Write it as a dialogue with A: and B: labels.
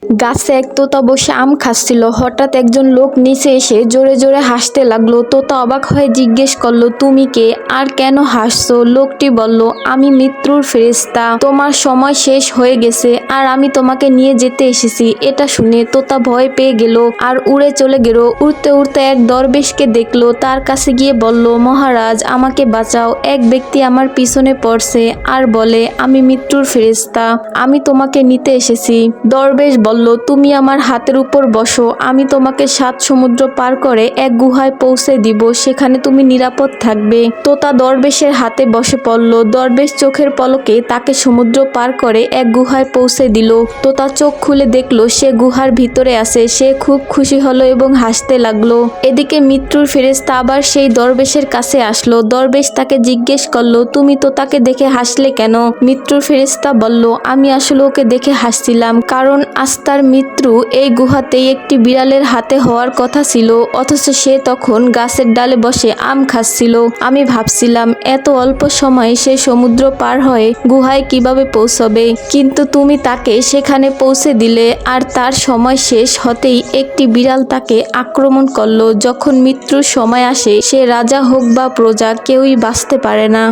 A: গাছে এক তোতা বসে আম খাচ্ছিল। হঠাৎ একজন লোক নিচে এসে জোরে জোরে হাসতে লাগলো। তোতা অবাক হয়ে জিজ্ঞেস করলো, তুমি কে আর কেন হাসছো? লোকটি বলল, আমি মৃত্যুর ফেরেশতা, তোমার সময় শেষ হয়ে গেছে আর আমি তোমাকে নিয়ে যেতে এসেছি। এটা শুনে তোতা ভয় পেয়ে গেল আর উড়ে চলে গেল। উড়তে উড়তে এক দরবেশকে দেখলো, তার কাছে গিয়ে বলল, মহারাজ আমাকে বাঁচাও, এক ব্যক্তি আমার পিছনে পড়ছে আর বলে আমি মৃত্যুর ফেরেশতা, আমি তোমাকে নিতে এসেছি। দরবেশ বলল, তুমি আমার হাতের উপর বসো, আমি তোমাকে 7 সমুদ্র পার করে এক গুহায় পৌঁছে দিব, সেখানে তুমি নিরাপদ থাকবে। তোতা দরবেশের হাতে বসে পড়ল। দরবেশ চোখের পলকে তাকে সমুদ্র পার করে এক গুহায় পৌঁছে দিল। তোতা চোখ খুলে দেখলো সে গুহার ভিতরে আছে। সে খুব খুশি হলো এবং হাসতে লাগলো। এদিকে মৃত্যুর ফেরেশতা আবার সেই দরবেশের কাছে আসলো। দরবেশ তাকে জিজ্ঞেস করলো, তুমি তোতাকে দেখে হাসলে কেন? মৃত্যুর ফেরেশতা বলল, আমি আসলে ওকে দেখে হাসছিলাম, কারণ আজ তার মৃত্যু এই গুহাতেই একটি বিড়ালের হাতে হওয়ার কথা ছিল, অথচ সে তখন গাছের ডালে বসে আম খাচ্ছিল। আমি ভাবছিলাম এত অল্প সময়ে সে সমুদ্র পার হয়ে গুহায় কিভাবে পৌঁছবে, কিন্তু তুমি তাকে সেখানে পৌঁছে দিলে। আর তার সময় শেষ হতেই একটি বিড়াল তাকে আক্রমণ করলো। যখন মৃত্যুর সময় আসে, সে রাজা হোক বা প্রজা, কেউই বাঁচতে পারে না।